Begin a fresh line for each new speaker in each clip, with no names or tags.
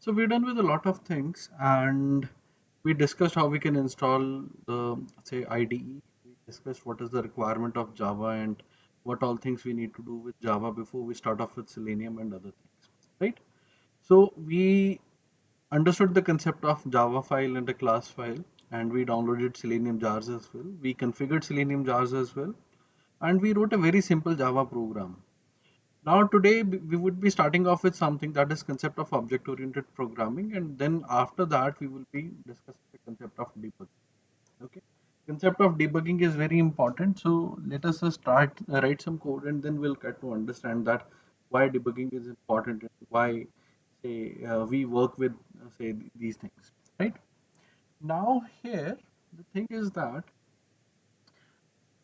So we're done with a lot of things, and we discussed how we can install the say IDE. We discussed what is the requirement of Java and what all things we need to do with Java before we start off with Selenium and other things, right? So we understood the concept of Java file and a class file, and we downloaded Selenium jars as well. We configured Selenium jars as well, and we wrote a very simple Java program. Now today we would be starting off with something that is concept of object oriented programming, and then after that we will be discussing the concept of debugging. Okay, concept of debugging is very important, so let us just start write some code and then we'll get to understand that why debugging is important and why say we work with say these things, right? Now here the thing is that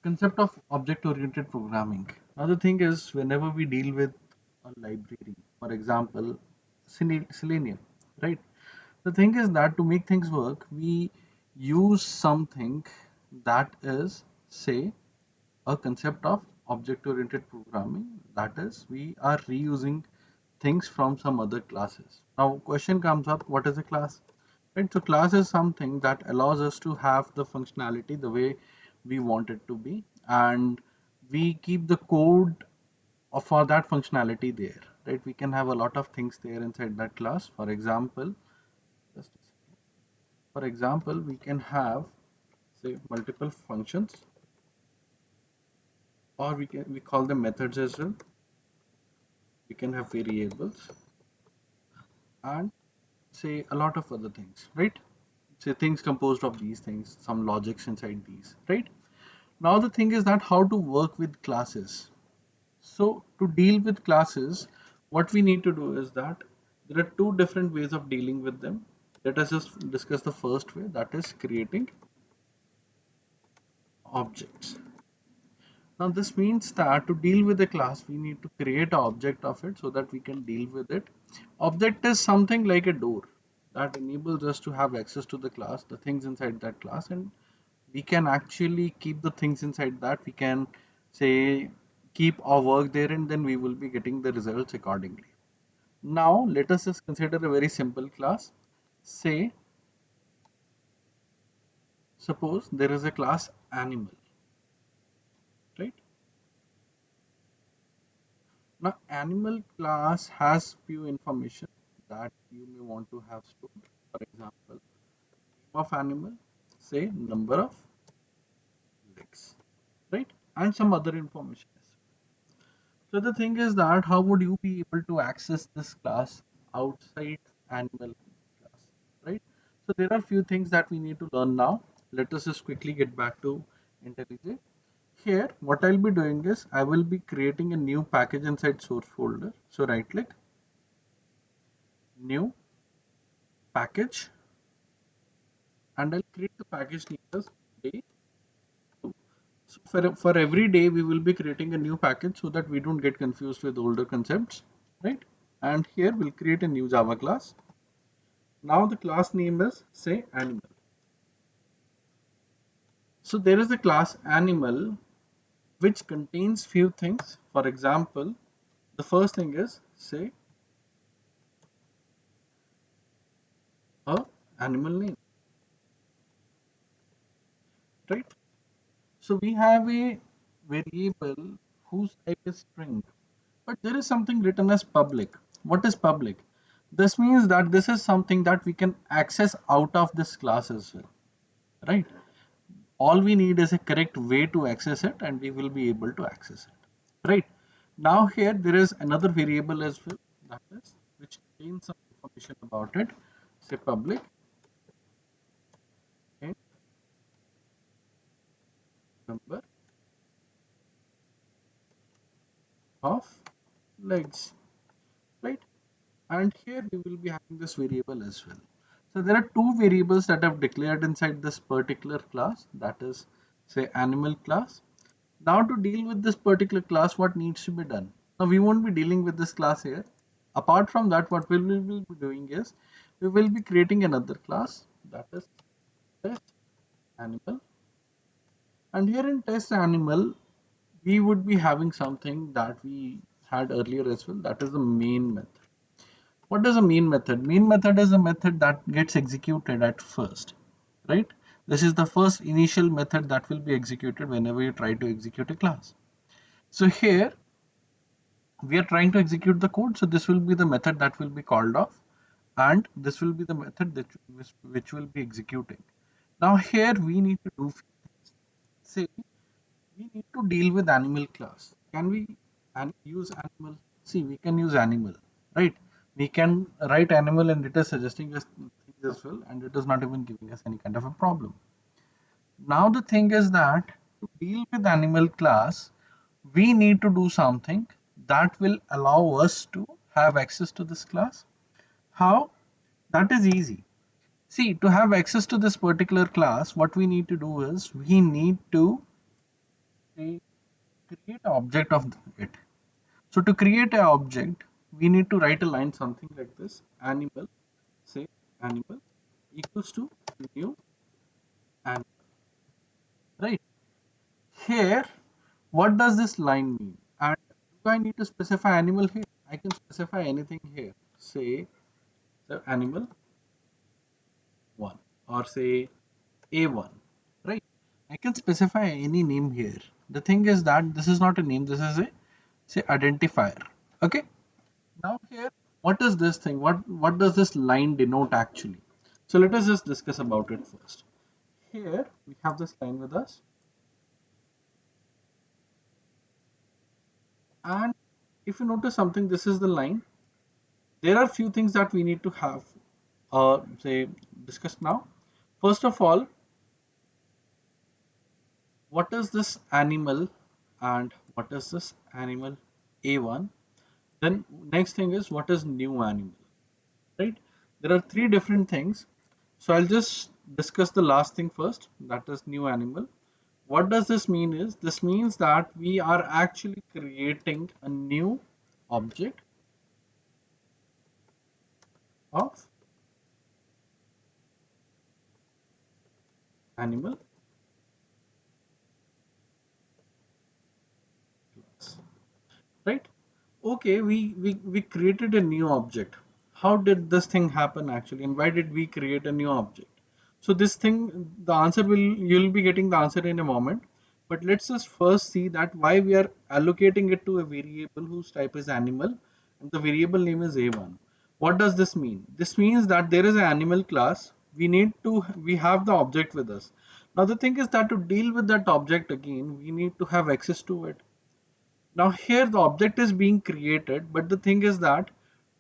concept of object oriented programming. Another thing is whenever we deal with a library, for example, Selenium, right? The thing is that to make things work, we use something that is, say, a concept of object oriented programming. That is, we are reusing things from some other classes. Now, question comes up, what is a class? Right, so class is something that allows us to have the functionality the way we want it to be, and we keep the code for that functionality there. Right, we can have a lot of things there inside that class. For example, just a second. For example, we can have say multiple functions, or we call them methods as well. We can have variables and say a lot of other things, right? Say things composed of these things, some logics inside these, right? Now the thing is that how to work with classes. So to deal with classes, what we need to do is that there are two different ways of dealing with them. Let us just discuss the first way, that is creating objects. Now this means that to deal with a class, we need to create an object of it so that we can deal with it. Object is something like a door that enables us to have access to the class, the things inside that class, and we can actually keep the things inside that. We can say keep our work there and then we will be getting the results accordingly. Now let us just consider a very simple class. Say suppose there is a class animal, right? Now, animal class has few information that you may want to have stored. For example, name of animal, say number of legs, right? And some other information as well. So the thing is that how would you be able to access this class outside animal class, right? So there are few things that we need to learn now. Let us just quickly get back to IntelliJ. Here, what I'll be doing is I will be creating a new package inside source folder. So right click, new package, and I'll create the package name as day 2. So for every day we will be creating a new package so that we don't get confused with older concepts, right? And here we'll create a new Java class. Now the class name is say animal. So there is a class animal which contains few things. For example, the first thing is say a animal name, right? So we have a variable whose type is string, but there is something written as public. What is public? This means that this is something that we can access out of this class as well, right? All we need is a correct way to access it and we will be able to access it, right? Now here there is another variable as well, that is which contains some information about it. Say public and number of legs, right? And here we will be having this variable as well. So there are two variables that I've declared inside this particular class, that is say animal class. Now to deal with this particular class, what needs to be done? Now we won't be dealing with this class here. Apart from that, what we will be doing is we will be creating another class, that is test animal, and here in test animal we would be having something that we had earlier as well, that is the main method. What is a main method? Main method is a method that gets executed at first, right? This is the first initial method that will be executed whenever you try to execute a class. So here we are trying to execute the code. So this will be the method that will be called off, and this will be the method that which will be executing. Now here we need to do few things. Say we need to deal with animal class. Can we use animal? See, we can use animal, right? We can write animal and it is suggesting us things as well, and it is not even giving us any kind of a problem. Now the thing is that to deal with animal class, we need to do something that will allow us to have access to this class. How? That is easy. See, to have access to this particular class, what we need to do is we need to say, create an object of it. So to create an object, we need to write a line something like this: animal, say animal equals to new animal, right? Here, what does this line mean? And do I need to specify animal here? I can specify anything here. Say the animal 1 or say A1, right? I can specify any name here. The thing is that this is not a name, this is a say identifier. Okay. Now here, what is this thing? What does this line denote actually? So let us just discuss about it first. Here we have this line with us, and if you notice something, this is the line. There are few things that we need to have say discussed now. First of all, what is this animal and what is this animal A1? Then next thing is what is new animal, right? There are three different things. So I'll just discuss the last thing first, that is new animal. What does this mean is, this means that we are actually creating a new object of animal class, right? Okay, we created a new object. How did this thing happen actually, and why did we create a new object? So this thing, the answer will, you'll be getting the answer in a moment, but let's just first see that why we are allocating it to a variable whose type is animal and the variable name is a1. What does this mean? This means that there is an animal class. We have the object with us. Now the thing is that to deal with that object again, we need to have access to it. Now here the object is being created, but the thing is that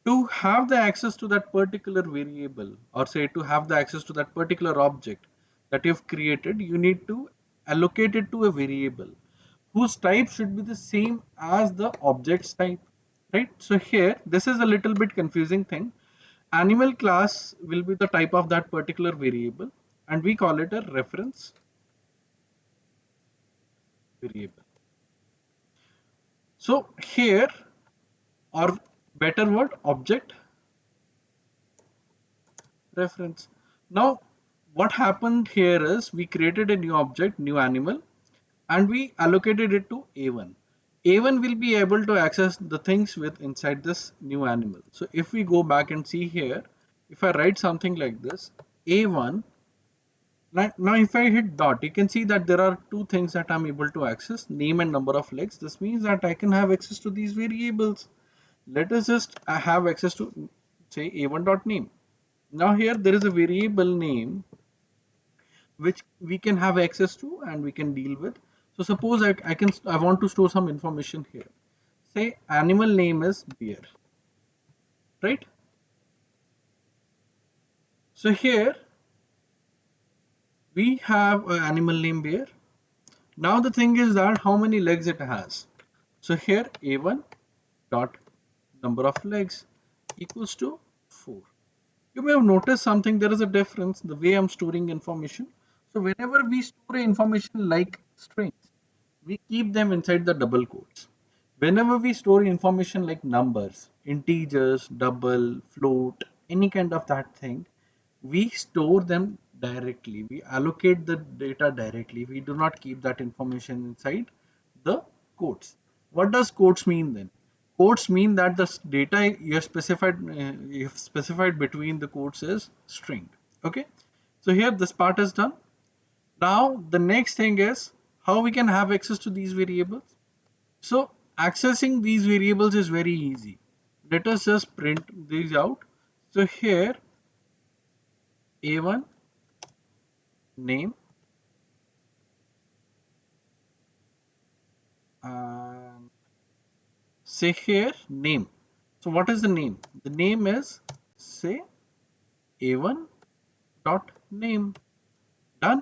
to have the access to that particular variable, or say to have the access to that particular object that you've created, you need to allocate it to a variable whose type should be the same as the object's type, right? So here this is a little bit confusing thing. Animal class will be the type of that particular variable, and we call it a reference variable. So here, or better word, object reference. Now, what happened here is we created a new object, new animal, and we allocated it to A1. A1 will be able to access the things with inside this new animal. So if we go back and see here, if I write something like this, A1, now if I hit dot, you can see that there are two things that I'm able to access, name and number of legs. This means that I can have access to these variables. Let us just have access to say A1 dot name. Now here there is a variable name which we can have access to and we can deal with. So suppose I want to store some information here. Say animal name is bear, right? So here we have an animal name bear. Now the thing is that how many legs it has. So here a1 dot number of legs equals to 4. You may have noticed something, there is a difference the way I'm storing information. So whenever we store information like strings, we keep them inside the double quotes. Whenever we store information like numbers, integers, double, float, any kind of that thing, we store them directly. We allocate the data directly. We do not keep that information inside the quotes. What does quotes mean then? Quotes mean that the data you've specified between the quotes is string. Okay, so here this part is done. Now the next thing is how we can have access to these variables. So accessing these variables is very easy. Let us just print these out. So here a1 name, and say here name. So what is the name? The name is, say, a1 dot name. Done.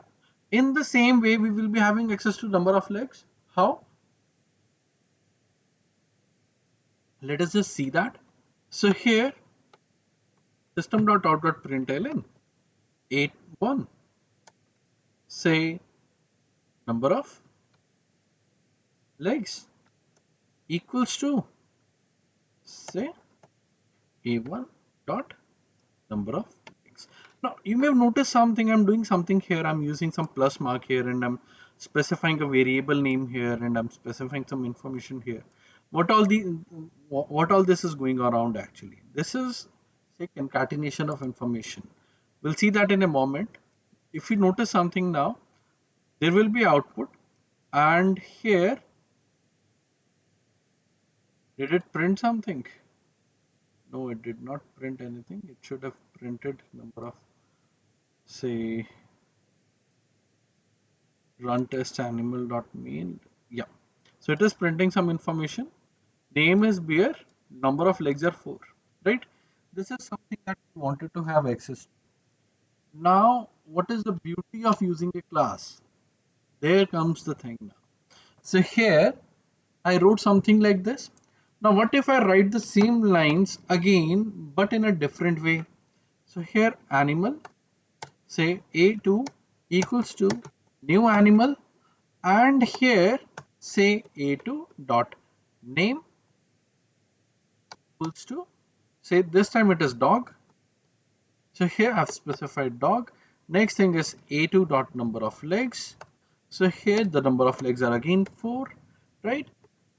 In the same way, we will be having access to number of legs. How? Let us just see that. So here system.out.println a1, say number of legs equals to, say, a1 dot number of legs. Now you may have noticed something. I'm doing something here. I'm using some plus mark here, and I'm specifying a variable name here, and I'm specifying some information here. What all the what all this is going around actually? This is, say, concatenation of information. We'll see that in a moment. If you notice something now, there will be output, and here, did it print something? No, it did not print anything. It should have printed number of, say, run test animal dot main. Yeah, so it is printing some information. Name is bear, number of legs are 4, right? This is something that we wanted to have access to. Now what is the beauty of using a class? There comes the thing now. So here I wrote something like this. Now what if I write the same lines again but in a different way? So here animal, say a2 equals to new animal, and here say a2 dot name equals to, say this time it is dog. So here I've specified dog. Next thing is a2 dot number of legs. So here the number of legs are again 4, right?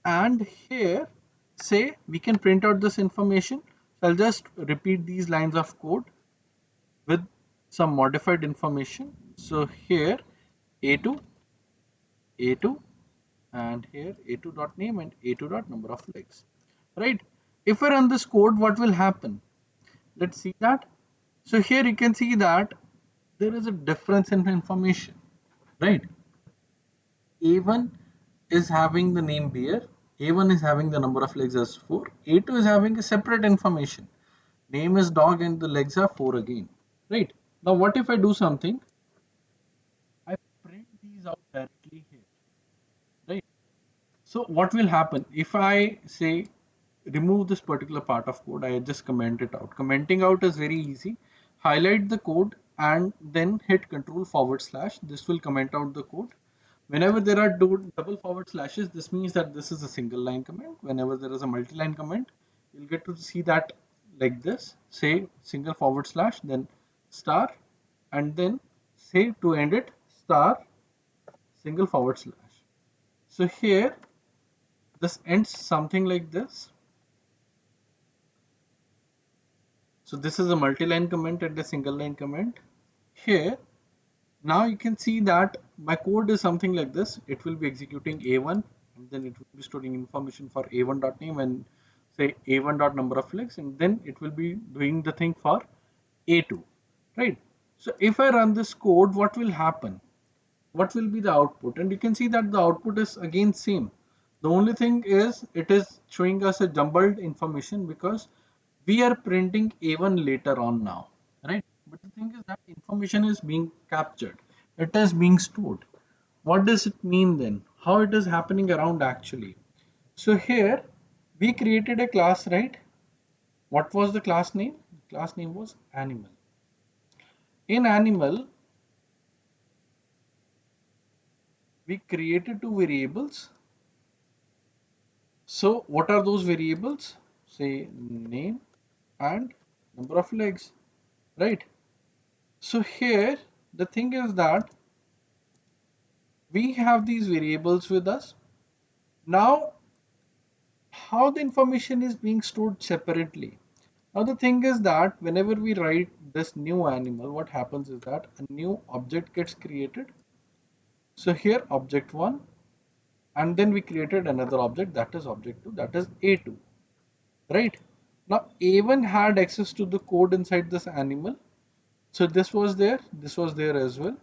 And here, say, we can print out this information. So I'll just repeat these lines of code with some modified information. So here a2, a2, and here a2 dot name and a2 dot number of legs, right? If I run this code, what will happen? Let's see that. So here you can see that there is a difference in information, right? A1 is having the name bear, A1 is having the number of legs as 4, A2 is having a separate information. Name is dog and the legs are 4 again, right? Now what if I do something? I print these out directly here, right? So what will happen if I say remove this particular part of code? I just comment it out. Commenting out is very easy. Highlight the code and then hit control forward slash. This will comment out the code. Whenever there are double forward slashes, this means that this is a single line comment. Whenever there is a multi-line comment, you'll get to see that like this. Say single forward slash, then star, and then say to end it star single forward slash. So here this ends something like this. So this is a multi-line comment and a single line comment. Here, now you can see that my code is something like this. It will be executing A1 and then it will be storing information for A1 dot name and say A1 dot number of legs, and then it will be doing the thing for A2, right? So if I run this code, what will happen? What will be the output? And you can see that the output is again same. The only thing is it is showing us a jumbled information because we are printing A1 later on now, right? But the thing is that information is being captured, it is being stored. What does it mean then? How it is happening around actually? So here we created a class, right? What was the class name? The class name was animal. In animal, we created two variables. So what are those variables? Say name and number of legs, right? So here the thing is that we have these variables with us. Now how the information is being stored separately. Now the thing is that whenever we write this new animal, what happens is that a new object gets created. So here object 1, and then we created another object, that is object 2, that is A2, right? Now A1 had access to the code inside this animal. So this was there as well.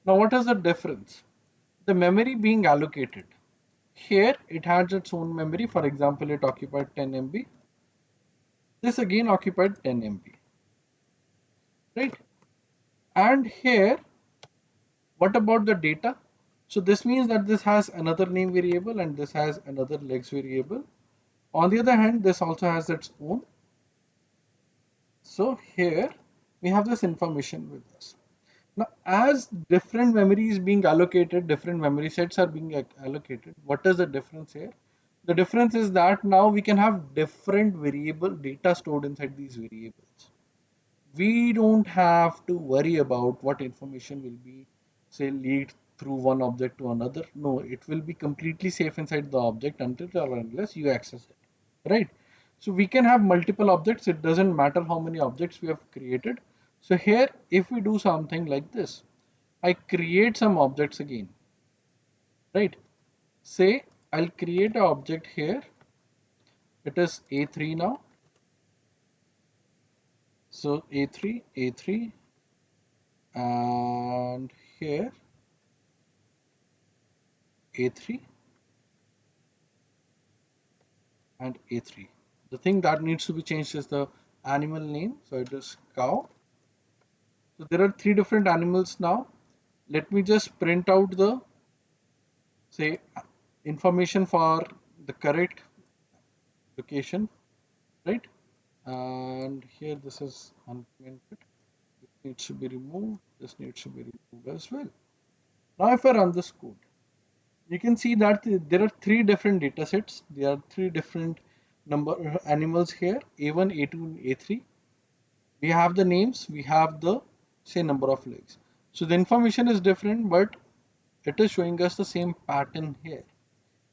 Now what is the difference? The memory being allocated. Here it has its own memory. For example, it occupied 10 MB. This again occupied 10 MB, right? And here, what about the data? So this means that this has another name variable and this has another legs variable. On the other hand, this also has its own. So here we have this information with us. Now, as different memory is being allocated, different memory sets are being allocated. What is the difference here? The difference is that now we can have different variable data stored inside these variables. We don't have to worry about what information will be, say, leaked through one object to another. No, it will be completely safe inside the object until or unless you access it, right? So we can have multiple objects. It doesn't matter how many objects we have created. So here, if we do something like this, I create some objects again, right? Say I'll create an object here. It is A3 now. So A3, and here A3 and A3. The thing that needs to be changed is the animal name. So it is cow. So there are three different animals now. Let me just print out the, say, information for the correct location, right? And here this is uncommented. This needs to be removed. This needs to be removed as well. Now if I run this code, you can see that there are three different data sets. There are three different number animals here, A1, A2, and A3. We have the names, we have the, say, number of legs. So the information is different, but it is showing us the same pattern here,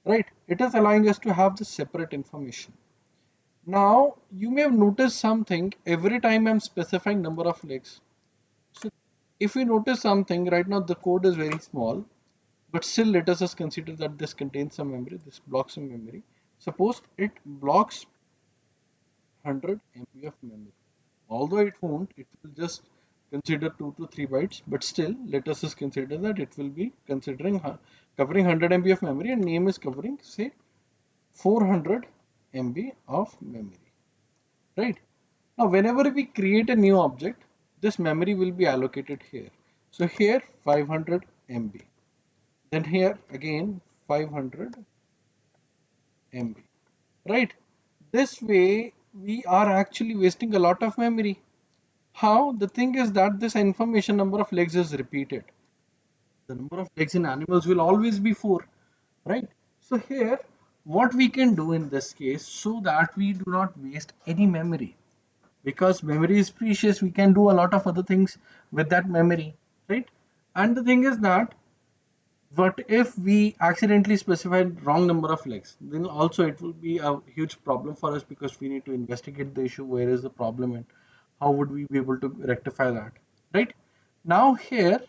right? It is allowing us to have the separate information. Now you may have noticed something every time I'm specifying number of legs. So if we notice something right now, the code is very small, but still let us just consider that this contains some memory, this blocks some memory. Suppose it blocks 100 MB of memory. Although it won't, it will just consider 2 to 3 bytes, but still let us just consider that it will be considering covering 100 MB of memory, and name is covering, say, 400 MB of memory, right? Now whenever we create a new object, this memory will be allocated here. So here 500 MB, then here again 500 MB, right? This way we are actually wasting a lot of memory. How? The thing is that this information number of legs is repeated. The number of legs in animals will always be 4, right? So here, what we can do in this case, so that we do not waste any memory, because memory is precious, we can do a lot of other things with that memory, right? And the thing is that, what if we accidentally specified wrong number of legs? Then also it will be a huge problem for us, because we need to investigate the issue, where is the problem and how would we be able to rectify that, right? Now here,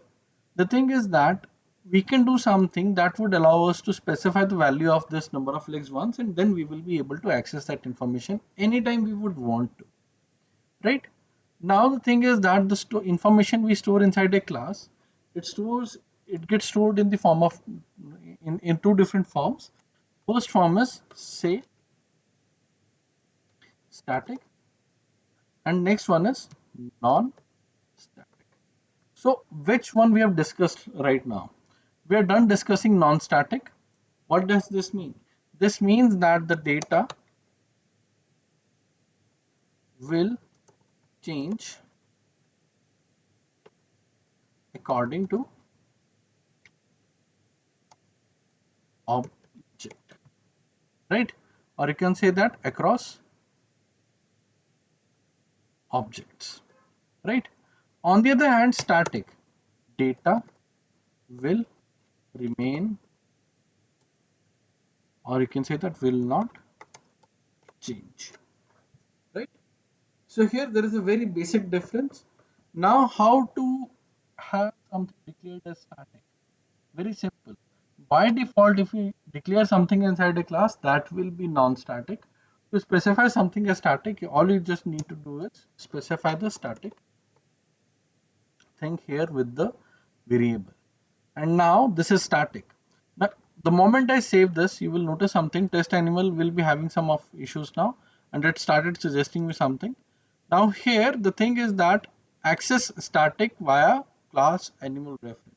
the thing is that we can do something that would allow us to specify the value of this number of legs once, and then we will be able to access that information anytime we would want to, right? Now the thing is that the information we store inside a class, it gets stored in the form of, in two different forms. First form is, say, static, and next one is non-static. So which one we have discussed right now? We are done discussing non-static. What does this mean? This means that the data will change according to object, right? Or you can say that across objects, right? On the other hand, static data will remain, or you can say that will not change, right? So here there is a very basic difference. Now how to have something declared as static? Very simple. By default, if we declare something inside a class, that will be non-static. To specify something as static, all you just need to do is specify the static thing here with the variable. And now this is static. Now, the moment I save this, you will notice something. Test animal will be having some of issues now, and it started suggesting me something. Now here, the thing is that access static via class animal reference.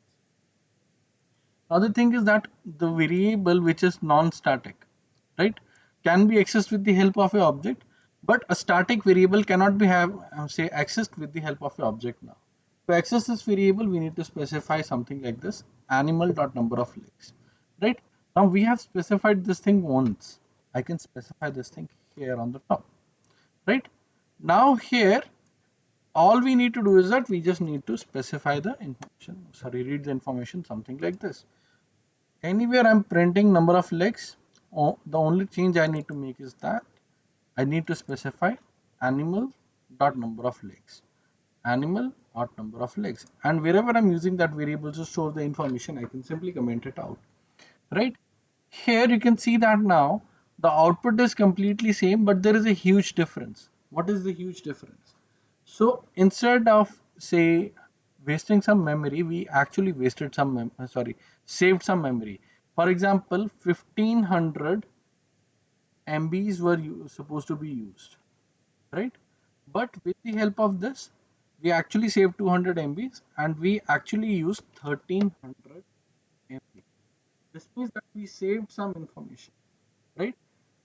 Other thing is that the variable which is non-static, right, can be accessed with the help of a object, but a static variable cannot be have say accessed with the help of a object. Now to access this variable, we need to specify something like this: animal dot number of legs, right? Now we have specified this thing once. I can specify this thing here on the top, right? Now here all we need to do is that we just need to specify the information, sorry, read the information something like this. Anywhere I'm printing number of legs, the only change I need to make is that I need to specify animal dot number of legs. Animal dot number of legs. And wherever I'm using that variable to store the information, I can simply comment it out. Right? Here you can see that now the output is completely same, but there is a huge difference. What is the huge difference? So instead of say wasting some memory, we actually wasted some saved some memory. For example, 1500 MBs were supposed to be used, right? But with the help of this, we actually saved 200 MBs and we actually used 1300 MB. This means that we saved some information, right?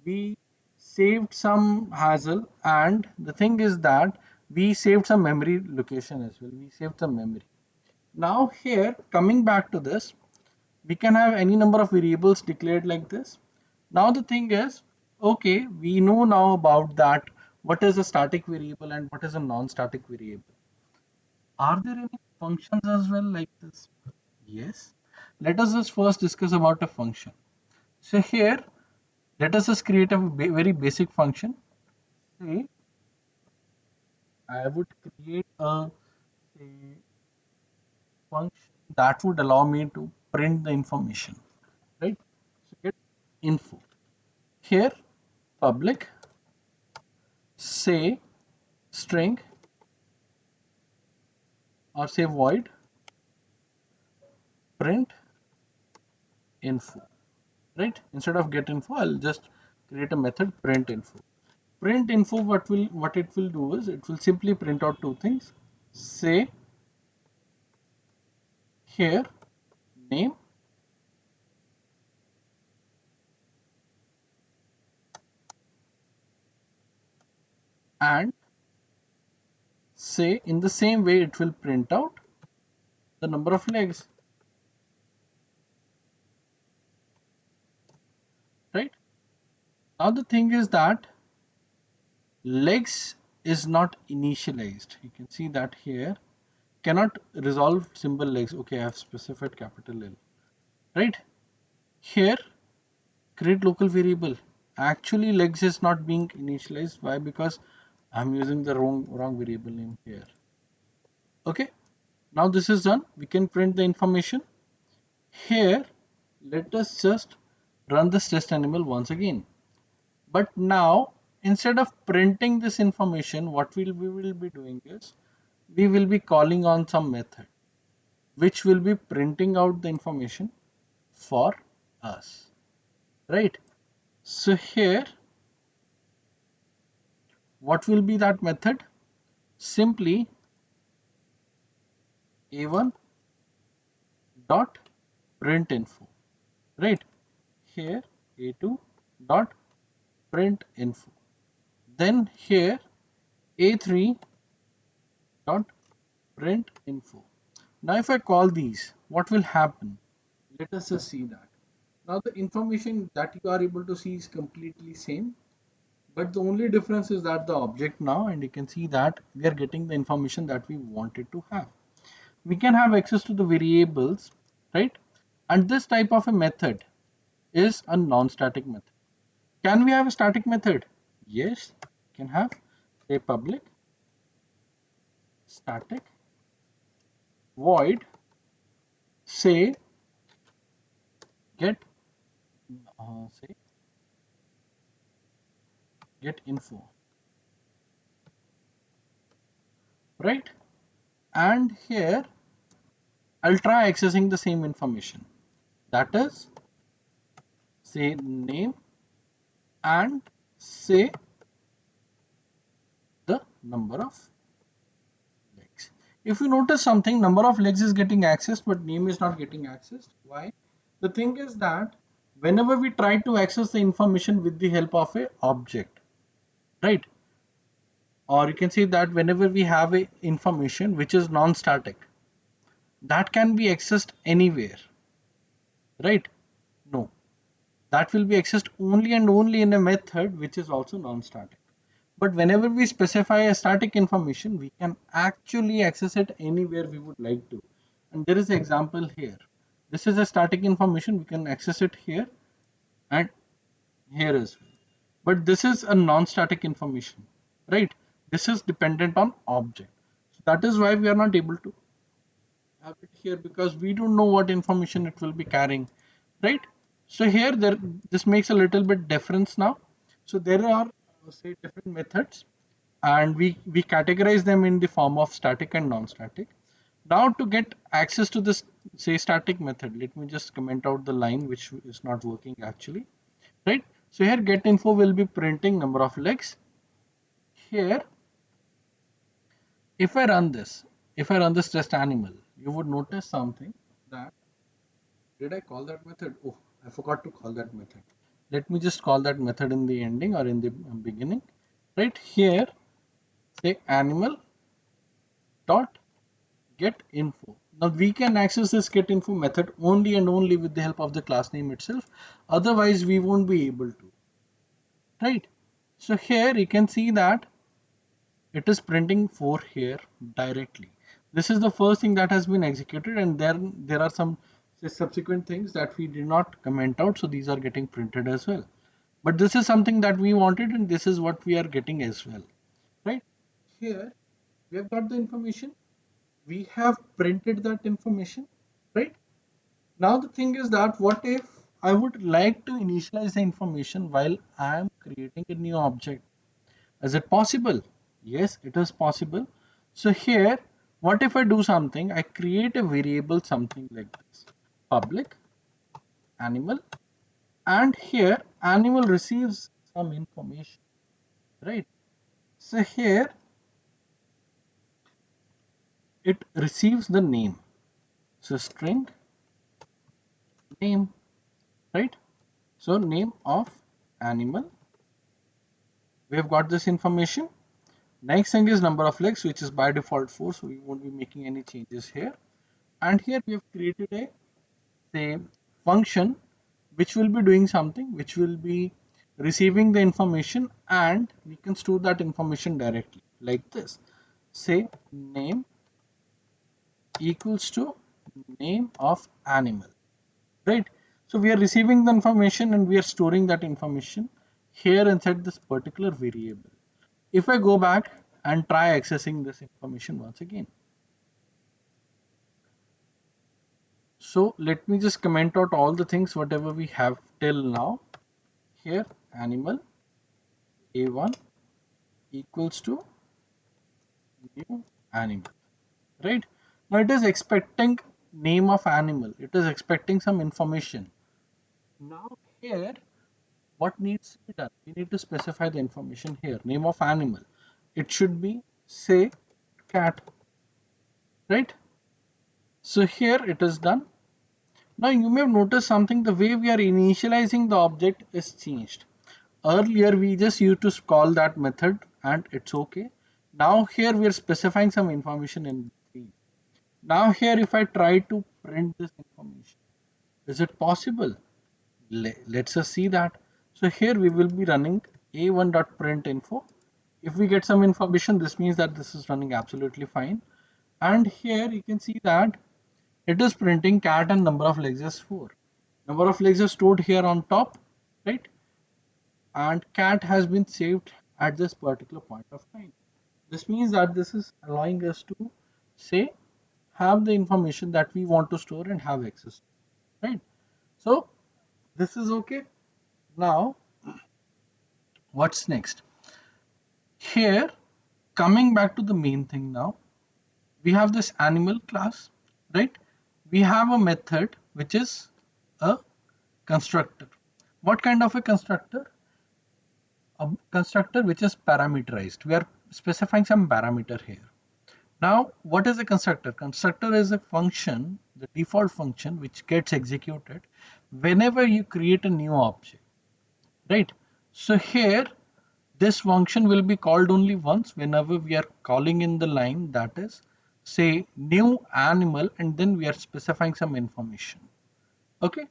We saved some hassle, and the thing is that we saved some memory location as well. We saved some memory. Now here, coming back to this, we can have any number of variables declared like this. Now the thing is, okay, we know now about that what is a static variable and what is a non-static variable. Are there any functions as well like this? Yes. Let us just first discuss about a function. So here, let us just create a very basic function. Say, I would create a say, function that would allow me to print the information, right? So get info. Here, public, say string or say void print info, right? Instead of get info, I'll just create a method print info. Print info, what it will do is it will simply print out two things. Say here name and say in the same way it will print out the number of legs, right? Now the thing is that legs is not initialized. You can see that here cannot resolve symbol legs. Okay, I have specified capital L, right? Here create local variable. Actually legs is not being initialized. Why? Because I'm using the wrong variable name here. Okay, now this is done. We can print the information. Here let us just run this test animal once again. But now instead of printing this information, what we will be doing is we will be calling on some method which will be printing out the information for us, right? So here what will be that method? Simply a1 dot print info, right? Here a2 dot print info, then here a3 dot print info. Now if I call these, what will happen? Let us just see that. Now the information that you are able to see is completely same, but the only difference is that the object now, and you can see that we are getting the information that we wanted to have. We can have access to the variables, right? And this type of a method is a non-static method. Can we have a static method? Yes, can have, say public static void, say get say get info, right? And here I'll try accessing the same information. That is, say name and say the number of legs. If you notice something, number of legs is getting accessed, but name is not getting accessed. Why? The thing is that whenever we try to access the information with the help of a object, right? Or you can say that whenever we have a information which is non-static, that can be accessed anywhere, right? No, that will be accessed only and only in a method which is also non-static. But whenever we specify a static information, we can actually access it anywhere we would like to. And there is an example here. This is a static information. We can access it here and here as well. But this is a non-static information, right? This is dependent on object. So that is why we are not able to have it here, because we don't know what information it will be carrying, right? So here this makes a little bit difference now. So there are say different methods, and we categorize them in the form of static and non-static. Now to get access to this say static method, let me just comment out the line which is not working actually, right? So here get info will be printing number of legs. Here if I run this test animal, you would notice something, that did I call that method? Oh, I forgot to call that method. Let me just call that method in the ending or in the beginning. Right here, say animal dot get info. Now we can access this get info method only and only with the help of the class name itself. Otherwise, we won't be able to. Right? So here you can see that it is printing 4 here directly. This is the first thing that has been executed, and then there are some say, subsequent things that we did not comment out, so these are getting printed as well. But this is something that we wanted, and this is what we are getting as well, right? Here we have got the information, we have printed that information, right? Now the thing is that what if I would like to initialize the information while I am creating a new object? Is it possible? Yes, it is possible. So here, what if I do something? I create a variable something like this, public animal, and here animal receives some information, right? So here it receives the name. So string name, right? So name of animal. We have got this information. Next thing is number of legs, which is by default 4, so we won't be making any changes here. And here we have created a say function which will be doing something, which will be receiving the information, and we can store that information directly like this. Say name equals to name of animal, right? So we are receiving the information and we are storing that information here inside this particular variable. If I go back and try accessing this information once again, so let me just comment out all the things whatever we have till now. Here animal a1 equals to new animal, right? Now it is expecting name of animal, it is expecting some information. Now here what needs to be done, we need to specify the information here, name of animal, it should be say cat, right? So here it is done. Now you may have noticed something, the way we are initializing the object is changed. Earlier we just used to call that method and it's okay. Now here we are specifying some information in between. Now here if I try to print this information, is it possible? Let's just see that. So here we will be running a1.printinfo. If we get some information, this means that this is running absolutely fine. And here you can see that it is printing cat and number of legs is 4. Number of legs is stored here on top, right? And cat has been saved at this particular point of time. This means that this is allowing us to say have the information that we want to store and have access to, right? So this is okay. Now what's next? Here, coming back to the main thing now, we have this animal class, right? We have a method which is a constructor. What kind of a constructor? A constructor which is parameterized. We are specifying some parameter here. Now, what is a constructor? Constructor is a function, the default function which gets executed whenever you create a new object, right? So here, this function will be called only once whenever we are calling in the line, that is, say new animal, and then we are specifying some information. Okay.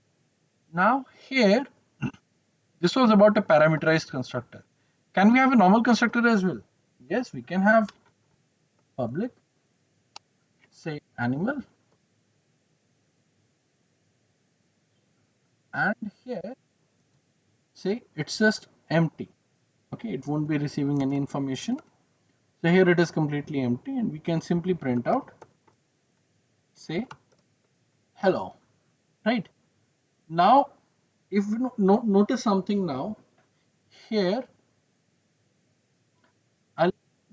Now here, this was about a parameterized constructor. Can we have a normal constructor as well? Yes, we can have public, say animal, and here say it's just empty. Okay, it won't be receiving any information. So here it is completely empty, and we can simply print out, say hello, right? Now if you notice something now, here I'll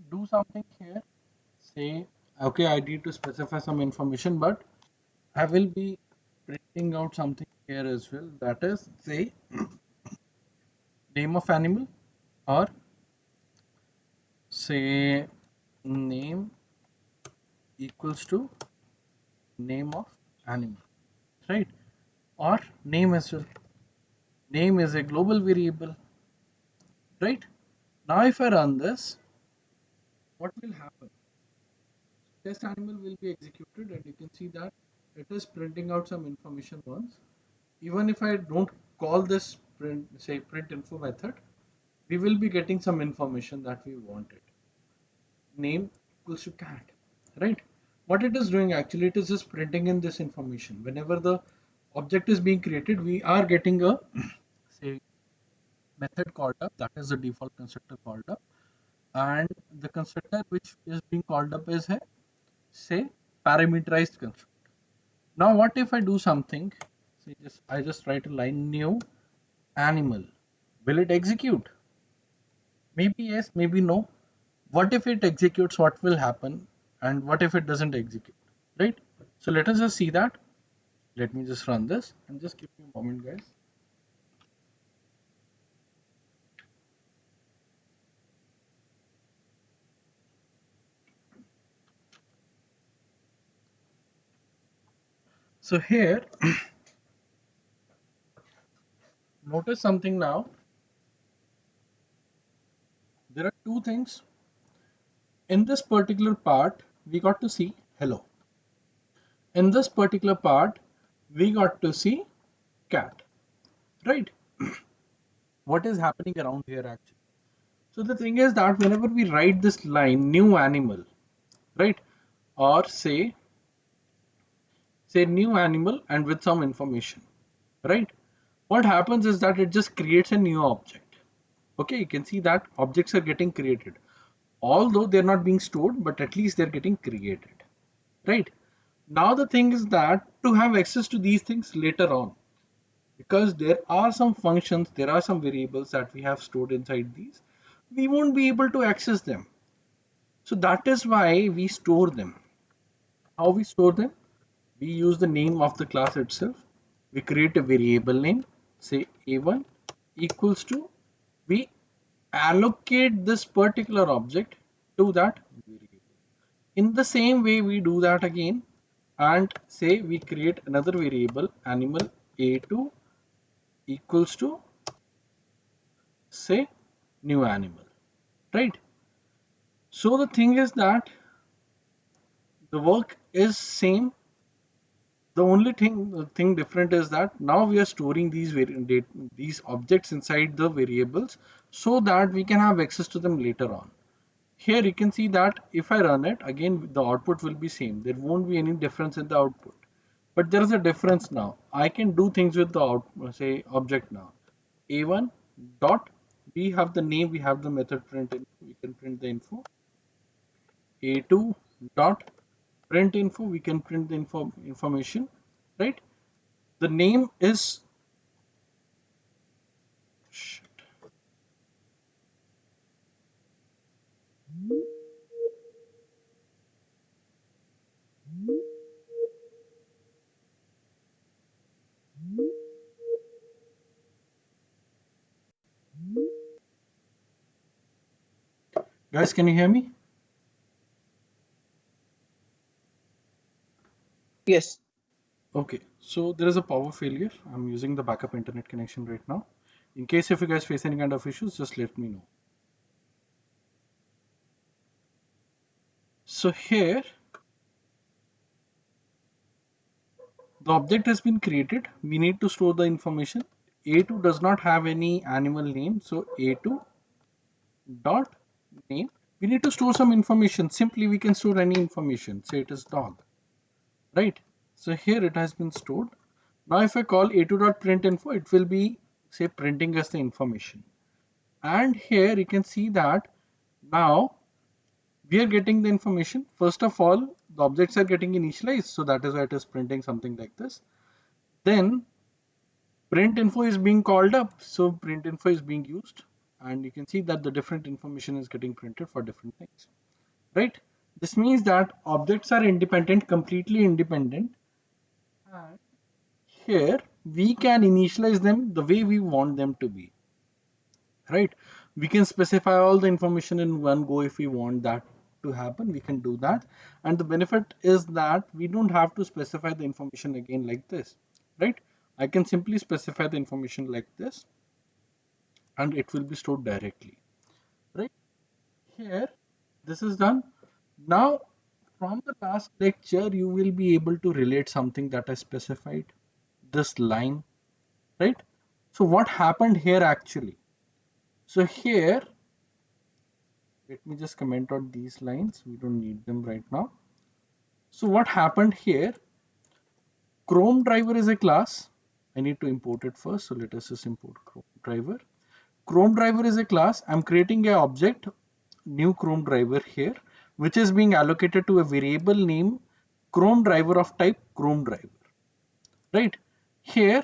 do something here, say okay, I need to specify some information, but I will be printing out something here as well, that is, say name of animal, or say name equals to name of animal, right? Or name as well. Name is a global variable, right? Now if I run this, what will happen? Test animal will be executed, and you can see that it is printing out some information once. Even if I don't call this print, say print info method, we will be getting some information that we wanted. Name equals to cat, right? What it is doing actually, it is just printing in this information. Whenever the object is being created, we are getting a say method called up, that is the default constructor called up, and the constructor which is being called up is a say parameterized constructor. Now what if I do something, say I just write a line new animal, will it execute? Maybe yes, maybe no. What if it executes, what will happen, and what if it doesn't execute, right? So let us just see that. Let me just run this, and just give me a moment, guys. So here notice something now. There are two things in this particular part. We got to see hello. In this particular part, we got to see cat, right? What is happening around here actually? So the thing is that whenever we write this line new animal, right, or say new animal and with some information, right, what happens is that it just creates a new object. Okay, you can see that objects are getting created, although they're not being stored, but at least they're getting created, right? Now the thing is that to have access to these things later on, because there are some functions, there are some variables that we have stored inside these, we won't be able to access them. So that is why we store them. How we store them? We use the name of the class itself. We create a variable name, say a1 equals to, we allocate this particular object to that variable. In the same way, we do that again, and say we create another variable animal a2 equals to, say, new animal, right? So the thing is that the work is same. The only thing different is that now we are storing these objects inside the variables so that we can have access to them later on. Here you can see that if I run it again, the output will be same. There won't be any difference in the output. But there is a difference now. I can do things with the say object now. A1 dot we have the name, we have the method print info, we can print the info. A2 dot print info, we can print the information, right? The name is, shit. Guys, can you hear me?
Yes.
Okay, so there is a power failure. I'm using the backup internet connection right now. In case if you guys face any kind of issues, just let me know. So here, the object has been created. We need to store the information. A2 does not have any animal name, so A2 dot name. We need to store some information. Simply, we can store any information. Say it is dog, right? So here it has been stored. Now, if I call a2.printinfo, it will be say printing us the information. And here you can see that now we are getting the information. First of all, the objects are getting initialized, so that is why it is printing something like this. Then print info is being called up, so print info is being used, and you can see that the different information is getting printed for different things, right? This means that objects are independent, completely independent, and here we can initialize them the way we want them to be, right? We can specify all the information in one go. If we want that to happen, we can do that, and the benefit is that we don't have to specify the information again like this, right? I can simply specify the information like this, and it will be stored directly, right? Here this is done. Now from the last lecture you will be able to relate something that I specified, this line, right? So what happened here actually? So here, let me just comment on these lines. We don't need them right now. So what happened here? Chrome driver is a class. I need to import it first. So let us just import Chrome driver. Chrome driver is a class. I'm creating a object, new Chrome driver here, which is being allocated to a variable name Chrome driver of type Chrome driver, right? Here,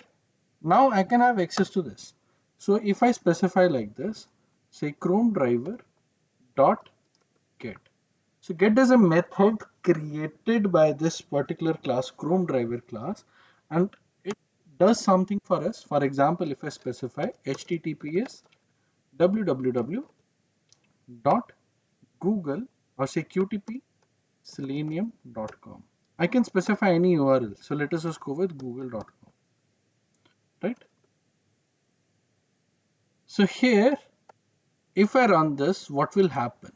now I can have access to this. So if I specify like this, say Chrome driver dot get. So get is a method created by this particular class, Chrome driver class, and it does something for us. For example, if I specify https www dot google or say qtp selenium.com. I can specify any URL. So let us just go with google.com, right? So here, if I run this, what will happen?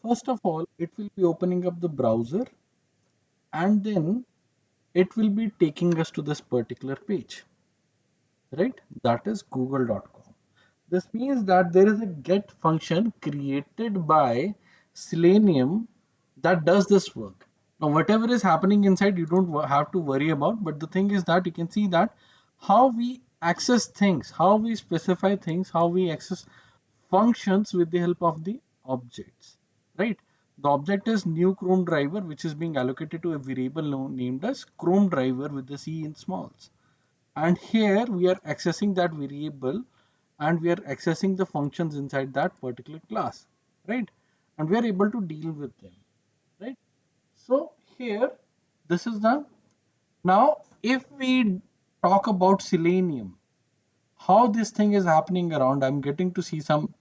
First of all, it will be opening up the browser, and then it will be taking us to this particular page, right? That is google.com. This means that there is a get function created by Selenium that does this work. Now, whatever is happening inside, you don't have to worry about. But the thing is that you can see that how we access things, how we specify things, how we access functions with the help of the objects, right? The object is new Chrome driver, which is being allocated to a variable named as Chrome driver with the C in smalls. And here we are accessing that variable, and we are accessing the functions inside that particular class, right? And we are able to deal with them, right? So here this is done. Now if we talk about Selenium, how this thing is happening around, I'm getting to see some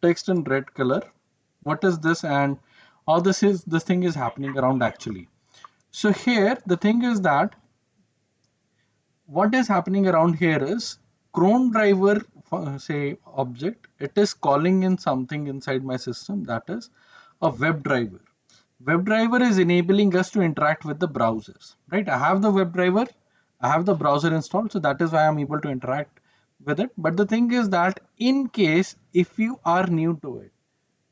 text in red color. What is this, and how this thing is happening around actually? So here the thing is that what is happening around here is Chrome driver, say object, it is calling in something inside my system, that is a web driver. Web driver is enabling us to interact with the browsers, right? I have the web driver, I have the browser installed, so that is why I'm able to interact with it. But the thing is that in case if you are new to it,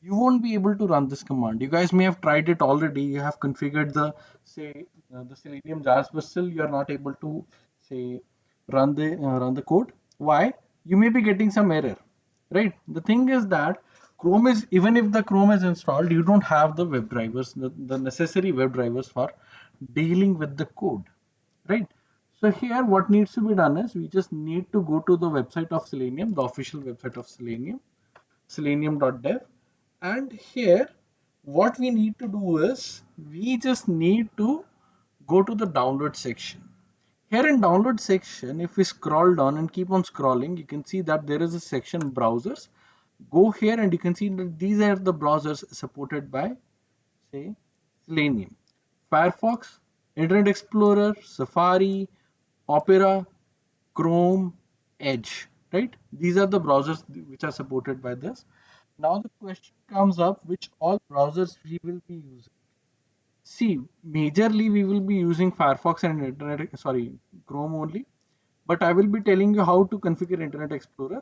you won't be able to run this command. You guys may have tried it already. You have configured the say the Selenium jars, but still you are not able to say run the code. Why? You may be getting some error. right? The thing is that Chrome is, even if the Chrome is installed, you don't have the web drivers, the necessary web drivers for dealing with the code, right? So here what needs to be done is we just need to go to the website of Selenium, the official website of Selenium, selenium.dev. And here what we need to do is we just need to go to the download section. Here in download section, if we scroll down and keep on scrolling, you can see that there is a section browsers. Go here and you can see that these are the browsers supported by, say, Selenium: Firefox, Internet Explorer, Safari, Opera, Chrome, Edge, right? These are the browsers which are supported by this. Now the question comes up, which all browsers we will be using. See, majorly we will be using Firefox and Chrome only, but I will be telling you how to configure Internet Explorer.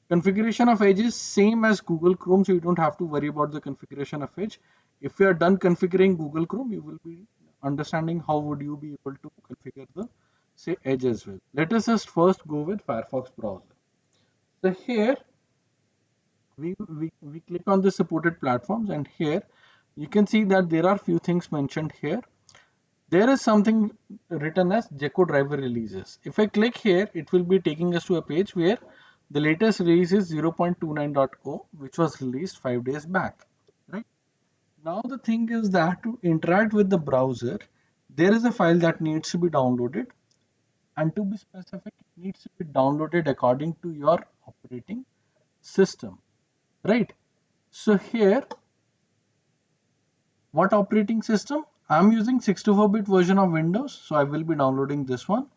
Configuration of Edge is same as Google Chrome, so you don't have to worry about the configuration of Edge. If you are done configuring Google Chrome, you will be understanding how would you be able to configure the, say, Edge as well. Let us just first go with Firefox browser. So here we click on the supported platforms, and here you can see that there are few things mentioned here. There is something written as Gecko driver releases. If I click here, it will be taking us to a page where the latest release is 0.29.0, which was released 5 days back. Right now, the thing is that to interact with the browser, there is a file that needs to be downloaded, and to be specific, it needs to be downloaded according to your operating system. Right. So here, what operating system? I'm using 64-bit version of Windows, so I will be downloading this one.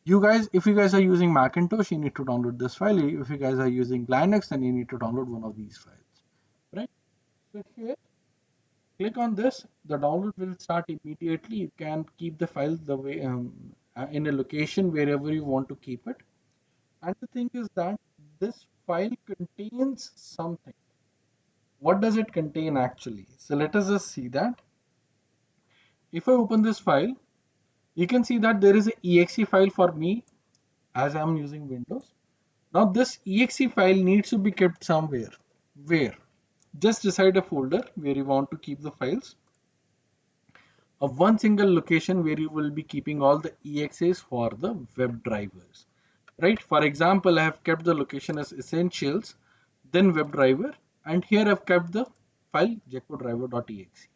You guys, if you guys are using Macintosh, you need to download this file. If you guys are using Linux, then you need to download one of these files, right? So here, click on this. The download will start immediately. You can keep the file the way in a location wherever you want to keep it. And the thing is that this file contains something. What does it contain actually? So let us just see that. If I open this file, you can see that there is an exe file for me as I'm using Windows. Now this exe file needs to be kept somewhere. Where? Just decide a folder where you want to keep the files. Of one single location where you will be keeping all the exes for the web drivers. Right? For example, I have kept the location as essentials, then WebDriver, and here I've kept the file geckodriver.exe.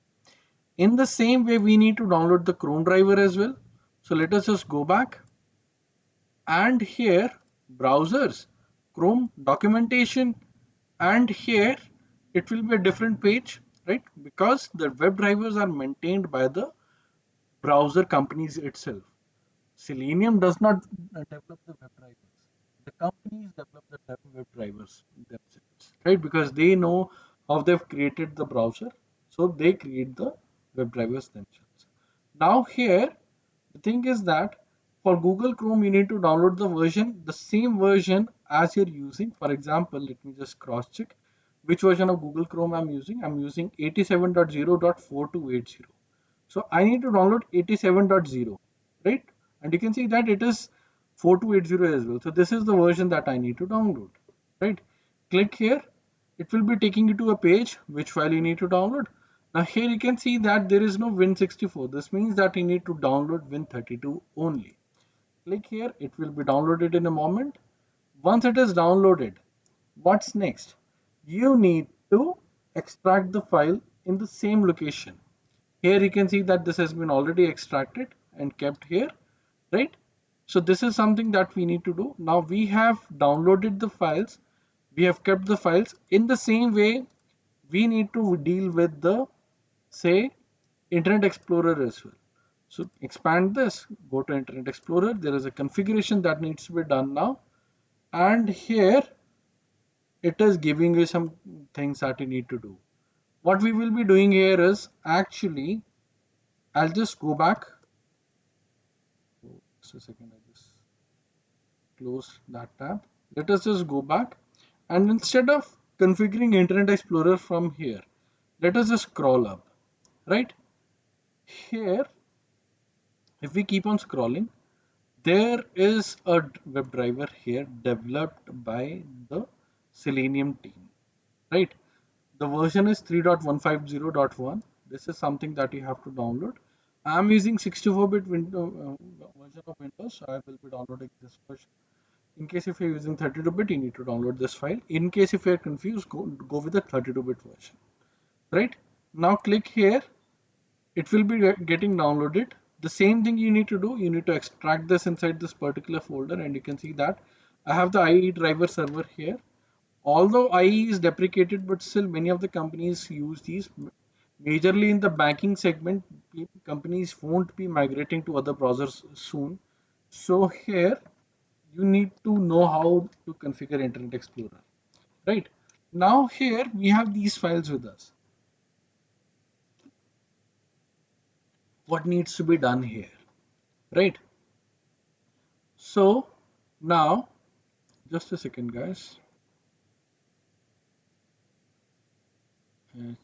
In the same way, we need to download the Chrome driver as well. So let us just go back, and here browsers, Chrome documentation, and here it will be a different page, right? Because the web drivers are maintained by the browser companies itself. Selenium does not develop the web drivers. The companies develop the web drivers themselves, right? Because they know how they've created the browser, so they create the web drivers themselves. Now here, the thing is that for Google Chrome, you need to download the version, the same version as you're using. For example, let me just cross check which version of Google Chrome I'm using. I'm using 87.0.4280. So I need to download 87.0, right? And you can see that it is 4280 as well. So this is the version that I need to download, right? Click here. It will be taking you to a page which file you need to download. Now here you can see that there is no Win64. This means that you need to download Win32 only. Click here. It will be downloaded in a moment. Once it is downloaded, what's next? You need to extract the file in the same location. Here you can see that this has been already extracted and kept here, right? So this is something that we need to do. Now we have downloaded the files, we have kept the files. In the same way, we need to deal with the, say, Internet Explorer as well. So expand this, go to Internet Explorer. There is a configuration that needs to be done now. And here it is giving you some things that you need to do. What we will be doing here is actually, I'll just go back. Just a second, I just close that tab. Let us just go back, and instead of configuring Internet Explorer from here, let us just scroll up. Right here, if we keep on scrolling, there is a web driver here developed by the Selenium team, right? The version is 3.150.1. This is something that you have to download. I'm using 64-bit window version of Windows, so I will be downloading this version. In case if you're using 32-bit, you need to download this file. In case if you're confused, go with the 32-bit version, right? Now click here. It will be getting downloaded. The same thing you need to do, you need to extract this inside this particular folder, and you can see that I have the IE driver server here. Although IE is deprecated, but still many of the companies use these. Majorly in the banking segment, companies won't be migrating to other browsers soon. So here you need to know how to configure Internet Explorer, right? Now here we have these files with us. What needs to be done here, right? So now, just a second, guys. I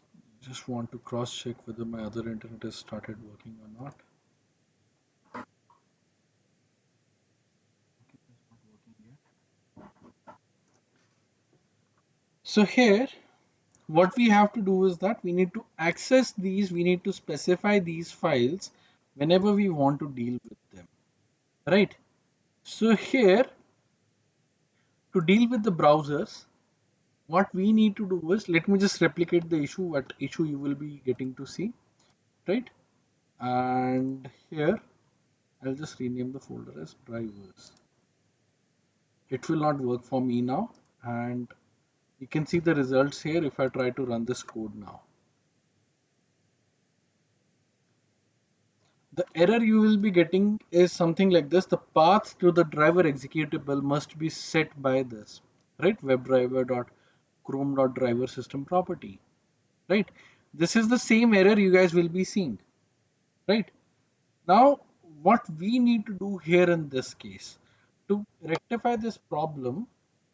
just want to cross check whether my other internet has started working or not. So here, what we have to do is that we need to access these, we need to specify these files whenever we want to deal with them, right? So here, to deal with the browsers, what we need to do is, let me just replicate the issue, what issue you will be getting to see, right? And here, I'll just rename the folder as drivers. It will not work for me now, and you can see the results here if I try to run this code now. The error you will be getting is something like this: the path to the driver executable must be set by this, right? WebDriver.chrome.driver system property, right? This is the same error you guys will be seeing, right? Now, what we need to do here in this case to rectify this problem,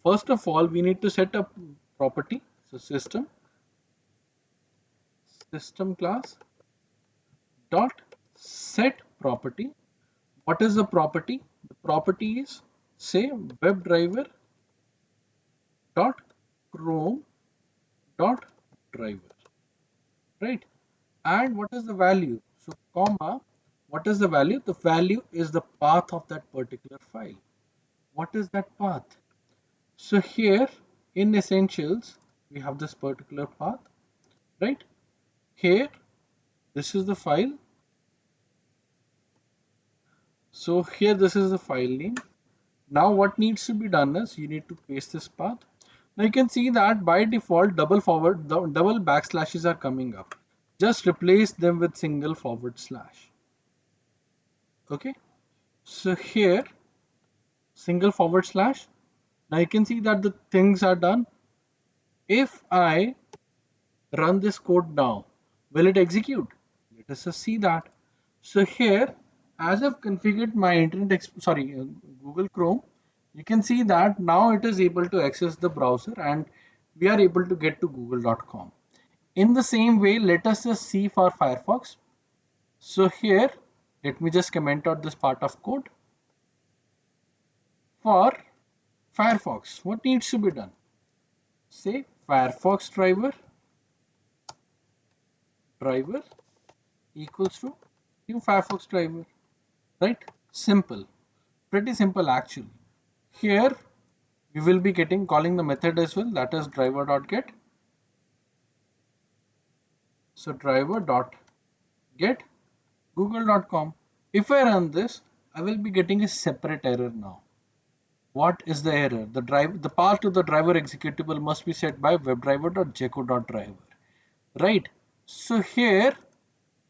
first of all, we need to set up property. So system class dot set property. What is the property? The property is, say, WebDriver dot Chrome dot driver, right? And what is the value? So comma, what is the value? The value is the path of that particular file. What is that path? So here in essentials, we have this particular path, right? Here, this is the file. So here, this is the file name. Now what needs to be done is you need to paste this path. Now you can see that by default double backslashes are coming up. Just replace them with single forward slash. Okay. So here single forward slash. Now you can see that the things are done. If I run this code now, will it execute? Let us just see that. So here, as I've configured my Google Chrome, you can see that now it is able to access the browser and we are able to get to google.com. In the same way, let us just see for Firefox. So here, let me just comment out this part of code. For Firefox, what needs to be done? Say Firefox driver equals to new Firefox driver, right? Simple, pretty simple actually. Here we will be calling the method as well, that is driver.get. So driver.get google.com. If I run this, I will be getting a separate error now. What is the error? The path to the driver executable must be set by webdriver.jeco.driver. Right. So here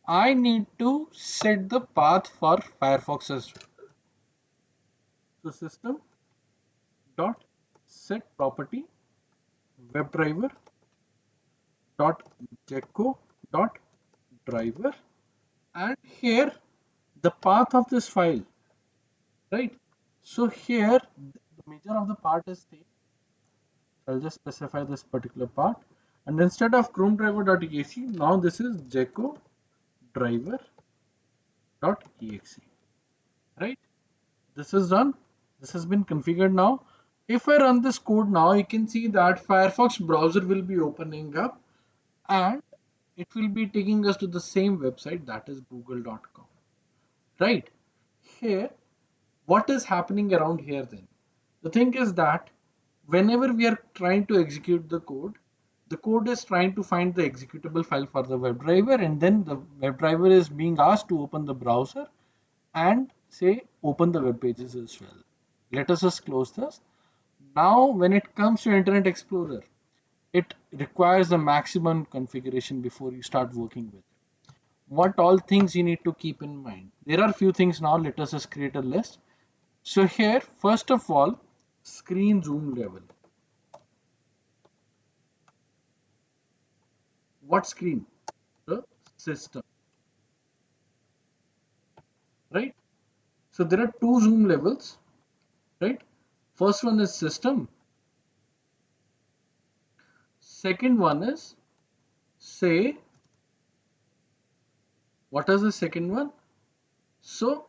I need to set the path for Firefox as well. So system dot set property webdriver dot jeco dot driver, and here the path of this file, right? So here the major of the part is same. I'll just specify this particular part, and instead of chrome driver.exe, now this is jeco driver.exe, right? This is done. This has been configured now. If I run this code now, you can see that Firefox browser will be opening up and it will be taking us to the same website, that is google.com. Right? Here, what is happening around here then? The thing is that whenever we are trying to execute the code is trying to find the executable file for the WebDriver, and then the WebDriver is being asked to open the browser and say open the web pages as well. Let us just close this. Now, when it comes to Internet Explorer, it requires the maximum configuration before you start working with it. What all things you need to keep in mind? There are few things now. Let us just create a list. So here, first of all, screen zoom level. What screen? The system, right? So there are two zoom levels, right? First one is system. Second one is, say, what is the second one? So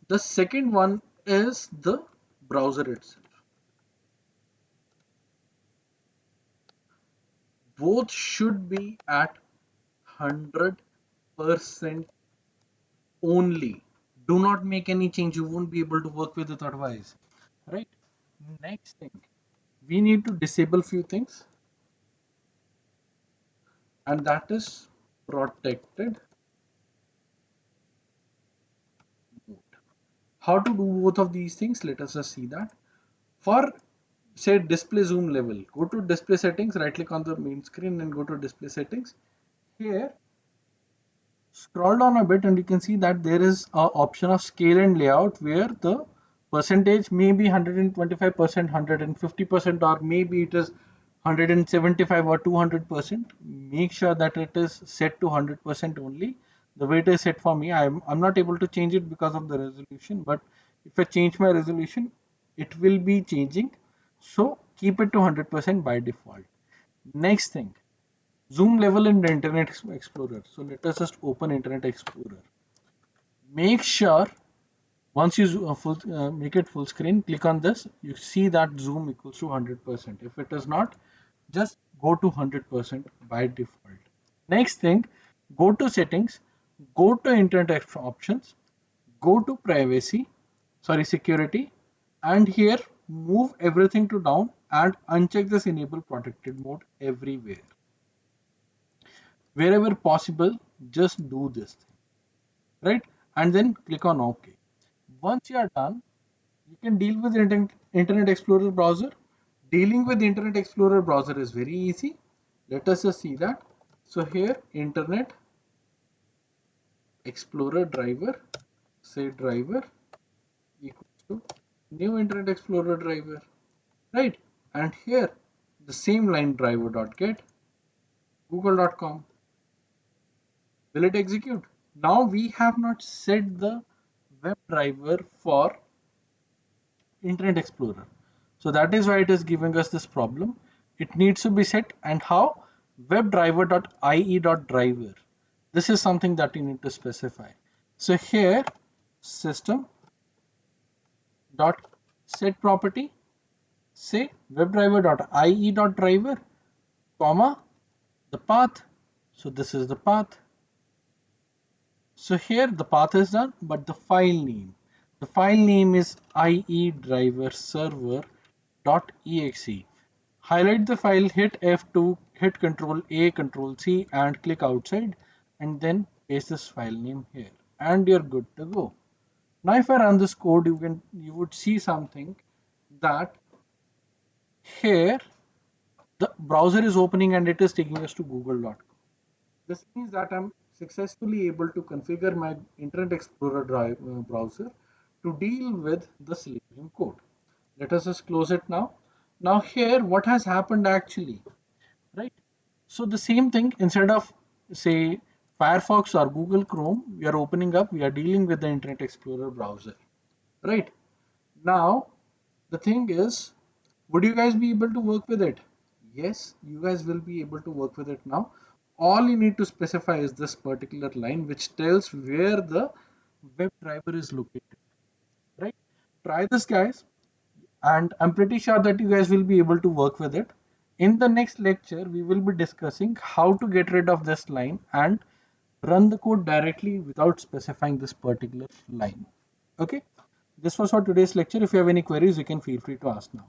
the second one is the browser itself. Both should be at 100% only. Do not make any change. You won't be able to work with it otherwise. Right? Next thing, we need to disable few things, and that is protected mode. How to do both of these things? Let us just see that. For say display zoom level, go to display settings, right click on the main screen and go to display settings. Here, scroll down a bit and you can see that there is a option of scale and layout where the percentage may be 125%, 150%, or maybe it is 175 or 200%. Make sure that it is set to 100% only. The way it is set for me, I'm not able to change it because of the resolution, but if I change my resolution, it will be changing. So keep it to 100% by default. Next thing, zoom level in the Internet Explorer. So let us just open Internet Explorer. Make sure once you make it full screen, click on this. You see that zoom equals to 100%. If it is not, just go to 100% by default. Next thing, go to settings, go to Internet options, go to privacy, sorry, security, and here move everything to down and uncheck this enable protected mode everywhere. Wherever possible, just do this thing, right? And then click on OK. Once you are done, you can deal with Internet Explorer browser. Dealing with Internet Explorer browser is very easy. Let us just see that. So here, Internet Explorer driver, say driver equals to new Internet Explorer driver, right? And here, the same line driver.get google.com. Will it execute? Now we have not set the web driver for Internet Explorer. So that is why it is giving us this problem. It needs to be set, and how? Webdriver.ie.driver. This is something that you need to specify. So here, system dot set property, say webdriver.ie.driver, comma, the path. So this is the path. So here the path is done, but the file name. The file name is iedriverserver.exe. Highlight the file, hit F2, hit Ctrl A, Ctrl C, and click outside, and then paste this file name here, and you're good to go. Now, if I run this code, you would see something that here the browser is opening and it is taking us to google.com. This means that I'm successfully able to configure my Internet Explorer browser to deal with the Selenium code. Let us just close it now. Now here, what has happened actually, right? So the same thing, instead of say Firefox or Google Chrome, we are opening up, we are dealing with the Internet Explorer browser, right? Now, the thing is, would you guys be able to work with it? Yes, you guys will be able to work with it now. All you need to specify is this particular line which tells where the web driver is located, right? Try this, guys. and I'm pretty sure that you guys will be able to work with it. In the next lecture, we will be discussing how to get rid of this line and run the code directly without specifying this particular line. Okay, this was for today's lecture. If you have any queries, you can feel free to ask now.